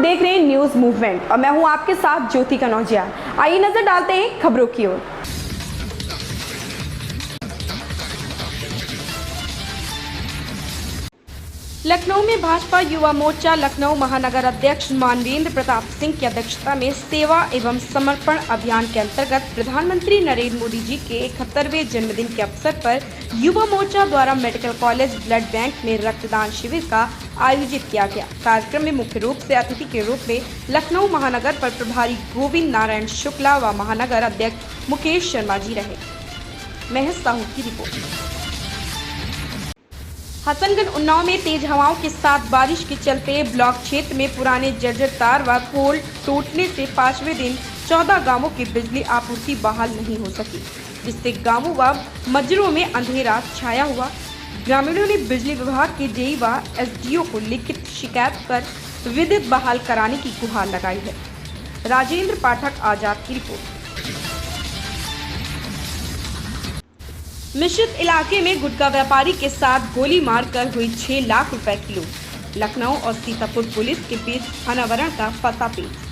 देख रहे हैं न्यूज मूवमेंट और मैं हूं आपके साथ ज्योति कनौजिया। आइए नजर डालते हैं खबरों की ओर। लखनऊ में भाजपा युवा मोर्चा लखनऊ महानगर अध्यक्ष मानवेंद्र प्रताप सिंह की अध्यक्षता में सेवा एवं समर्पण अभियान के अंतर्गत प्रधानमंत्री नरेंद्र मोदी जी के 71वें जन्मदिन के अवसर पर युवा मोर्चा द्वारा मेडिकल कॉलेज ब्लड बैंक में रक्तदान शिविर का आयोजित किया गया। कार्यक्रम में मुख्य रूप से अतिथि के रूप में लखनऊ महानगर पर प्रभारी गोविंद नारायण शुक्ला व महानगर अध्यक्ष मुकेश शर्मा जी रहे। महेश साहू की रिपोर्ट। हसनगंज उन्नाव में तेज हवाओं के साथ बारिश के चलते ब्लॉक क्षेत्र में पुराने जर्जर तार व पोल टूटने से 5वें दिन 14 गांवों की बिजली आपूर्ति बहाल नहीं हो सकी, जिससे गांवों व मजरों में अंधेरा छाया हुआ। ग्रामीणों ने बिजली विभाग के जेई व एसडीओ को लिखित शिकायत कर विद्युत बहाल कराने की गुहार लगाई है। राजेंद्र पाठक आजाद की रिपोर्ट। मिश्रित इलाके में गुटखा व्यापारी के साथ गोली मारकर हुई 6 लाख रुपए की लूट। लखनऊ और सीतापुर पुलिस के बीच अनावरण का फसापेच।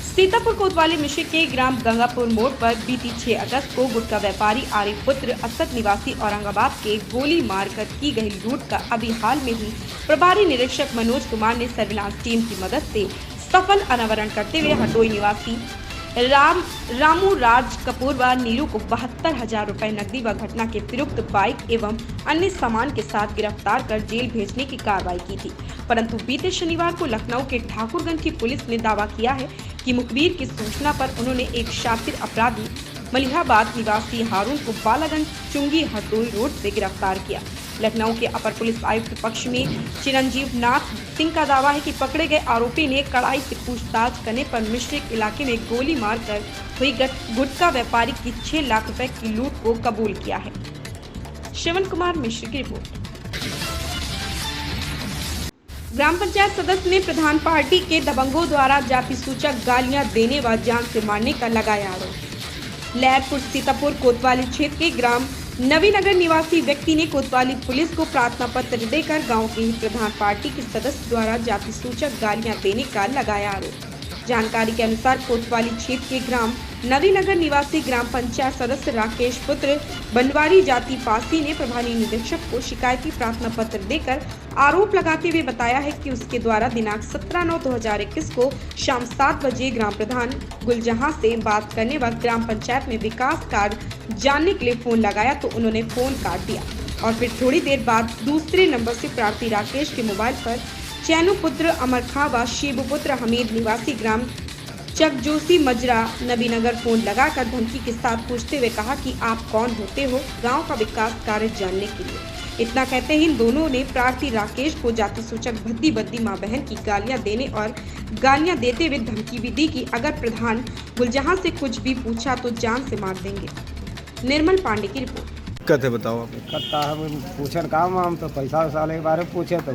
सीतापुर कोतवाली मिश्रित के ग्राम गंगापुर मोड़ पर बीती 6 अगस्त को गुटखा व्यापारी आरिफ पुत्र असद निवासी औरंगाबाद के गोली मारकर की गई लूट का अभी हाल में ही प्रभारी निरीक्षक मनोज कुमार ने सर्विलांस टीम की मदद से सफल अनावरण करते हुए हटोई निवासी रामू राज कपूर व नीरू को 72,000 रुपए नकदी व घटना के विरुद्ध बाइक एवं अन्य सामान के साथ गिरफ्तार कर जेल भेजने की कार्रवाई की थी। परंतु बीते शनिवार को लखनऊ के ठाकुरगंज की पुलिस ने दावा किया है कि मुखबिर की सूचना पर उन्होंने एक शातिर अपराधी मलिहाबाद निवासी हारून को बालागंज चुंगी हरदोई रोड से गिरफ्तार किया। लखनऊ के अपर पुलिस आयुक्त पक्ष में चिरंजीव नाथ सिंह का दावा है कि पकड़े गए आरोपी ने कड़ाई से पूछताछ करने पर मिश्रित इलाके में गोली मारकर हुई गुटखा व्यापारी की 6 लाख रुपए की लूट को कबूल किया है। श्रवण कुमार मिश्र की रिपोर्ट। ग्राम पंचायत सदस्य ने प्रधान पार्टी के दबंगों द्वारा जाति सूचक गालियां देने व जान से मारने का लगाया आरोप। लहरपुर सीतापुर कोतवाली क्षेत्र के ग्राम नवीनगर निवासी व्यक्ति ने कोतवाली पुलिस को प्रार्थना पत्र देकर गांव के ही प्रधान पार्टी के सदस्य द्वारा जाति सूचक गालियां देने का लगाया आरोप। जानकारी के अनुसार कोतवाली क्षेत्र के ग्राम नवीनगर निवासी ग्राम पंचायत सदस्य राकेश पुत्र बनवारी जाति पासी ने प्रभारी निरीक्षक को शिकायती प्रार्थना पत्र देकर आरोप लगाते हुए बताया है कि उसके द्वारा दिनांक 17/9/2021 को शाम 7 बजे ग्राम प्रधान गुलजहां से बात करने व ग्राम पंचायत में विकास कार्य जानने के लिए फोन लगाया तो उन्होंने फोन काट दिया और फिर थोड़ी देर बाद दूसरे नंबर से प्रार्थी राकेश के मोबाइल पर चैनू पुत्र अमर खां व शिव पुत्र हमीद निवासी ग्राम चकजोशी मजरा नबीनगर फोन लगाकर धमकी के साथ पूछते हुए कहा कि आप कौन होते हो, गांव का विकास कार्य जानने के लिए। इतना कहते ही इन दोनों ने प्रार्थी राकेश को जाति सूचक भद्दी बद्दी मां बहन की गालियां देने और गालियां देते हुए धमकी भी दी कि अगर प्रधान गुलजहां से कुछ भी पूछा तो जान से मार देंगे। निर्मल पांडे की रिपोर्ट। कहते बताओ आप। करता है पूछन काम हम तो पैसा वैसा के बारे में पूछे तो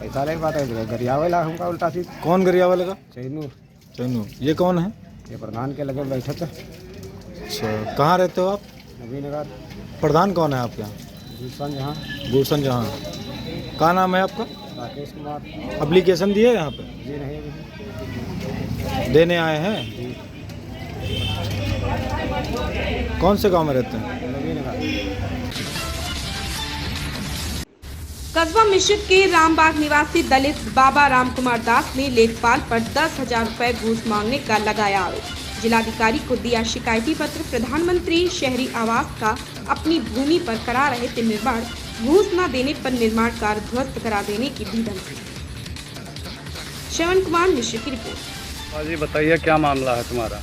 पैसा ले बात है गरियावेला हमका उल्टा सीध। कौन गरियावाले का? चैनू। चैनू। ये कौन है? ये प्रधान के लगे बैठे थे। अच्छा, कहाँ रहते हो आप? नवीनगर। प्रधान कौन है आपके यहाँ? गुलशन जहाँ। गुलशन जहाँ। क्या नाम है आपका? राकेश कुमार। एप्लीकेशन दिए यहाँ पे? जी नहीं देने आए हैं? जी। कौन से गांव में रहते हैं? नवीनगर। कस्बा मिश्रित के रामबाग निवासी दलित बाबा राम कुमार दास ने लेखपाल पर 10,000 रुपए घूस मांगने का लगाया आरोप। जिलाधिकारी को दिया शिकायती पत्र। प्रधानमंत्री शहरी आवास का अपनी भूमि पर करा रहे थे निर्माण, घूस न देने पर निर्माण कार्य ध्वस्त करा देने की भी धमकी। श्रवण कुमार मिश्र की रिपोर्ट। जी बताइए क्या मामला है तुम्हारा?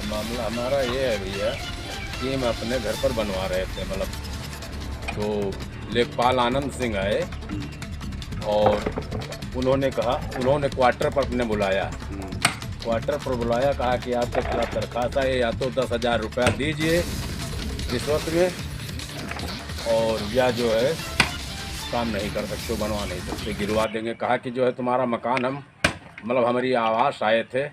मामला हमारा ये है भैया कि हम अपने घर पर बनवा रहे थे, मतलब तो लेखपाल आनंद सिंह आए और उन्होंने क्वार्टर पर अपने बुलाया। क्वार्टर पर बुलाया, कहा कि आपके खिलाफ दरखास्त है, या तो 10,000 रुपया दीजिए रिश्वत में और या जो है काम नहीं कर सकते, बनवा नहीं सकते, गिरवा देंगे। कहा कि जो है तुम्हारा मकान हम मतलब हमारी आवास आए थे।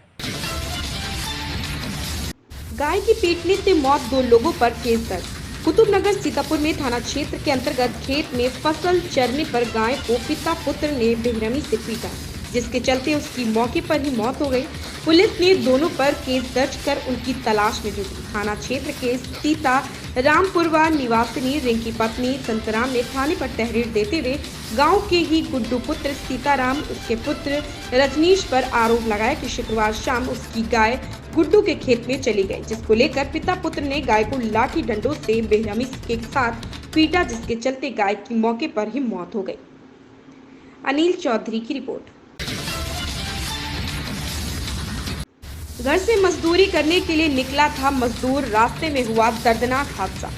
गाय की पीटने से मौत, 2 लोगों पर केस दर्ज। कुतुबनगर सीतापुर में थाना क्षेत्र के अंतर्गत खेत में फसल चरने पर गाय को पिता पुत्र ने बेरहमी से पीटा। जिसके चलते उसकी मौके पर ही मौत हो गई। पुलिस ने दोनों पर केस दर्ज कर उनकी तलाश में जुटी। थाना क्षेत्र के सीता रामपुरवा निवासिनी रिंकी पत्नी संतराम ने थाने पर तहरीर देते हुए गांव के ही गुड्डू पुत्र सीताराम उसके पुत्र रजनीश पर आरोप लगाया कि शुक्रवार शाम उसकी गाय गुड्डू के खेत में चली गई, जिसको लेकर पिता पुत्र ने गाय को लाठी डंडों से बेरहमी के साथ पीटा, जिसके चलते गाय की मौके पर ही मौत हो गई। अनिल चौधरी की रिपोर्ट। घर से मजदूरी करने के लिए निकला था मजदूर, रास्ते में हुआ दर्दनाक हादसा।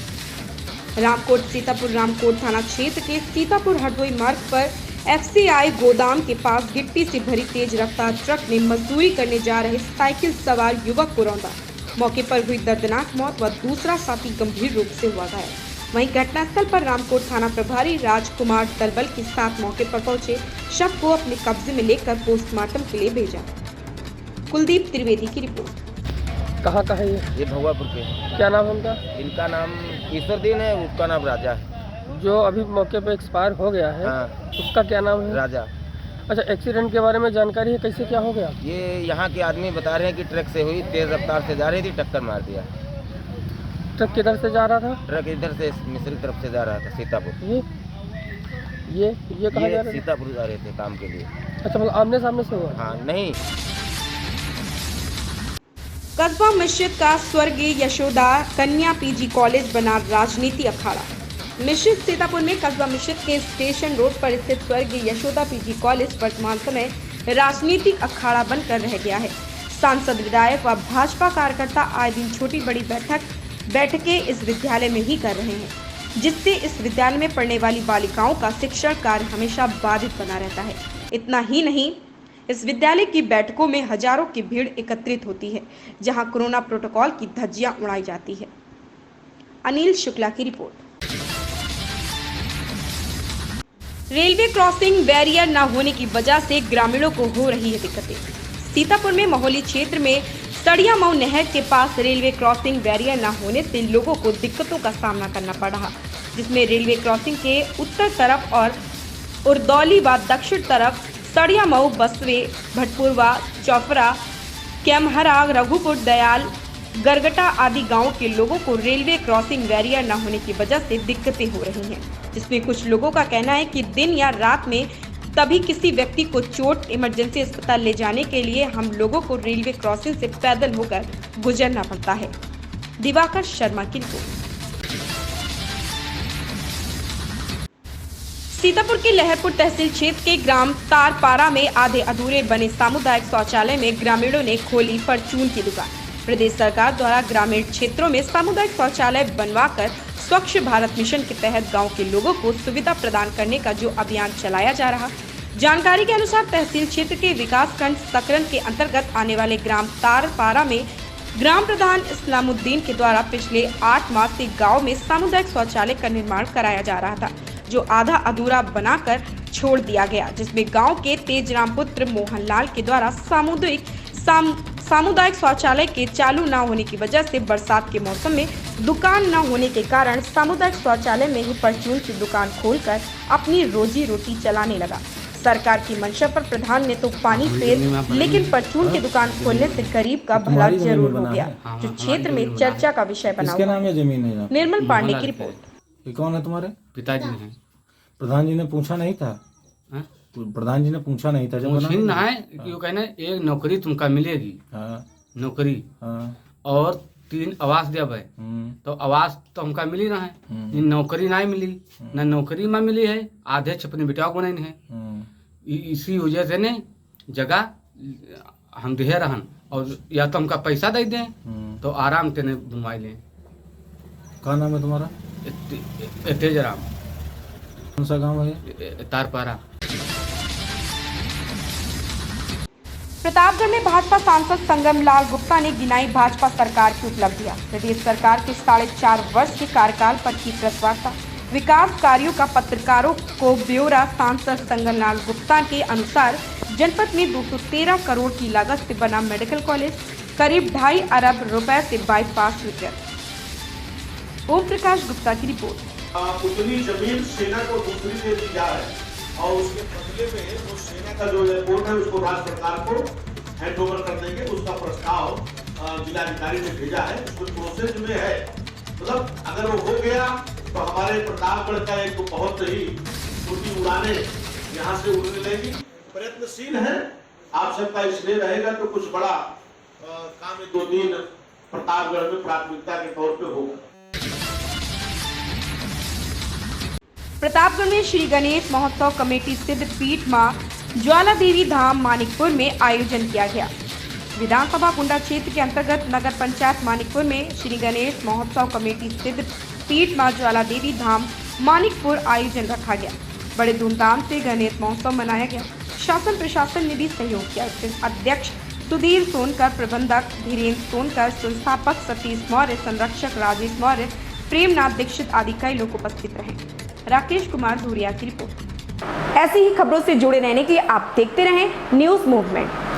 रामकोट सीतापुर रामकोट थाना क्षेत्र के सीतापुर हरदोई मार्ग पर FCI गोदाम के पास गिट्टी से भरी तेज रफ्तार ट्रक ने मजदूरी करने जा रहे साइकिल सवार युवक को रौंदा। मौके पर हुई दर्दनाक मौत व दूसरा साथी गंभीर रूप से हुआ घायल। वहीं घटनास्थल पर रामकोट थाना प्रभारी राजकुमार दलबल के साथ मौके पर पहुंचे शव को अपने कब्जे में लेकर पोस्टमार्टम के लिए भेजा। कुलदीप त्रिवेदी की रिपोर्ट। कहाँ का है ये भगवापुर के। क्या नाम है उनका? इनका नाम ईश्वरदीन है, उसका नाम राजा है। जो अभी मौके पे एक्सपायर हो गया है, हाँ। उसका क्या नाम है? राजा। अच्छा, एक्सीडेंट के बारे में जानकारी है, कैसे क्या हो गया? ये यहाँ के आदमी बता रहे हैं कि ट्रक से हुई, तेज रफ्तार से जा रही थी, टक्कर मार दिया। ट्रक किधर से जा रहा था? ट्रक इधर से मिस्री तरफ से जा रहा था, सीतापुर। ये कहाँ जा रहे थे? सीतापुर जा रहे थे काम के लिए। अच्छा, मतलब आमने सामने से हुआ? हाँ, नहीं। कस्बा मिश्रित का स्वर्गीय यशोदा कन्या PG कॉलेज बना राजनीति अखाड़ा। मिश्रित सीतापुर में कस्बा मिश्रित के स्टेशन रोड पर स्थित स्वर्गीय यशोदा PG कॉलेज वर्तमान समय राजनीतिक अखाड़ा बनकर रह गया है। सांसद, विधायक व भाजपा कार्यकर्ता आए दिन छोटी बड़ी बैठकें इस विद्यालय में ही कर रहे हैं, जिससे इस विद्यालय में पढ़ने वाली बालिकाओं का शिक्षण कार्य हमेशा बाधित बना रहता है। इतना ही नहीं, इस विद्यालय की बैठकों में हजारों की भीड़ एकत्रित होती है, जहां कोरोना प्रोटोकॉल की धज्जियां उड़ाई जाती है। अनिल शुक्ला की रिपोर्ट। रेलवे क्रॉसिंग बैरियर न होने की वजह से ग्रामीणों को हो रही है दिक्कतें। सीतापुर में महोली क्षेत्र में सड़िया मऊ नहर के पास रेलवे क्रॉसिंग बैरियर न होने से लोगों को दिक्कतों का सामना करना पड़ रहा, जिसमें रेलवे क्रॉसिंग के उत्तर तरफ और उरदौली व दक्षिण तरफ सड़िया मऊ, बसवे, भटपुरवा, चौफरा, कैमहरा, रघुपुर, दयाल, गरगटा आदि गांवों के लोगों को रेलवे क्रॉसिंग बैरियर न होने की वजह से दिक्कतें हो रही हैं, जिसमें कुछ लोगों का कहना है कि दिन या रात में तभी किसी व्यक्ति को चोट इमरजेंसी अस्पताल ले जाने के लिए हम लोगों को रेलवे क्रॉसिंग से पैदल होकर गुजरना पड़ता है। दिवाकर शर्मा की रिपोर्ट। सीतापुर के लहरपुर तहसील क्षेत्र के ग्राम तारपारा में आधे अधूरे बने सामुदायिक शौचालय में ग्रामीणों ने खोली परचून की दुकान। प्रदेश सरकार द्वारा ग्रामीण क्षेत्रों में सामुदायिक शौचालय बनवाकर स्वच्छ भारत मिशन के तहत गांव के लोगों को सुविधा प्रदान करने का जो अभियान चलाया जा रहा। जानकारी के अनुसार तहसील क्षेत्र के विकासखंड सकरन के अंतर्गत आने वाले ग्राम तारपारा में ग्राम प्रधान इस्लामुद्दीन के द्वारा पिछले 8 माह से गाँव में सामुदायिक शौचालय का निर्माण कराया जा रहा था, जो आधा अधूरा बनाकर छोड़ दिया गया, जिसमें गांव के तेजराम पुत्र मोहनलाल के द्वारा सामुदायिक शौचालय के चालू न होने की वजह से बरसात के मौसम में दुकान न होने के कारण सामुदायिक शौचालय में ही परचून की दुकान खोलकर अपनी रोजी रोटी चलाने लगा। सरकार की मंशा पर प्रधान ने तो पानी फेर, लेकिन परचून की दुकान खोलने से गरीब का भला जरूर हो गया, जो क्षेत्र में चर्चा का विषय बना हुआ है। निर्मल पांडे की रिपोर्ट। ये कौन है तुम्हारे? पिताजी हैं। प्रधान जी ने पूछा नहीं था? प्रधान जी ने पूछा नहीं था जब पूछी ना है कि वो कहना एक नौकरी तुमका मिलेगी। हाँ। नौकरी। हाँ। और 3 आवास देव है, तो आवास तो हमका मिली ना है, नौकरी नहीं मिली, ना नौकरी में मिली है, आधे छपने बेटा को नहीं है। इसी वजह से ने जगह हम दे रहन, और या तो हमका पैसा दे दें तो आराम से बनवाई लें। क्या नाम है तुम्हारा? तेजराम। कौन सा गांव है? तारपारा। प्रतापगढ़ में भाजपा सांसद संगम लाल गुप्ता ने गिनाई भाजपा सरकार की उपलब्धियां। प्रदेश सरकार के 4.5 वर्ष के कार्यकाल पर की प्रेस वार्ता। विकास कार्यों का पत्रकारों को ब्यौरा। सांसद संगम लाल गुप्ता के अनुसार जनपद में 213 करोड़ की लागत से बना मेडिकल कॉलेज, करीब 2.5 अरब रुपए से बाईपास वितरण। ओम प्रकाश गुप्ता की रिपोर्ट। उतनी जमीन सेना को दूसरी दे दी जा रही है, और उसके बदले में वो सेना का जो एयरपोर्ट है उसको राज्य सरकार को हैंड ओवर कर देंगे। उसका प्रस्ताव जिलाधिकारी ने भेजा है, उसको प्रोसेस में है। मतलब अगर वो हो गया तो हमारे प्रतापगढ़ का एक बहुत ही छोटी उड़ाने यहाँ से उड़ने लगेगी। प्रयत्नशील है, आप सबका इसलिए रहेगा तो कुछ बड़ा काम 2-3 प्रतापगढ़ में प्राथमिकता के तौर पे होगा। प्रतापगढ़ में श्री गणेश महोत्सव कमेटी स्थित पीठ मां ज्वाला देवी धाम मानिकपुर में आयोजन किया गया। विधानसभा कुंडा क्षेत्र के अंतर्गत नगर पंचायत मानिकपुर में श्री गणेश महोत्सव कमेटी स्थित पीठ मां ज्वाला देवी धाम मानिकपुर आयोजन रखा गया। बड़े धूमधाम से गणेश महोत्सव मनाया गया। शासन प्रशासन ने भी सहयोग किया। अध्यक्ष सुधीर सोनकर, प्रबंधक धीरेन्द्र सोनकर, संस्थापक सतीश मौर्य, संरक्षक राजेश मौर्य, प्रेमनाथ दीक्षित आदि कई लोग उपस्थित रहे। राकेश कुमार धूरिया की रिपोर्ट। ऐसी ही खबरों से जुड़े रहने के लिए आप देखते रहें न्यूज़ मूवमेंट।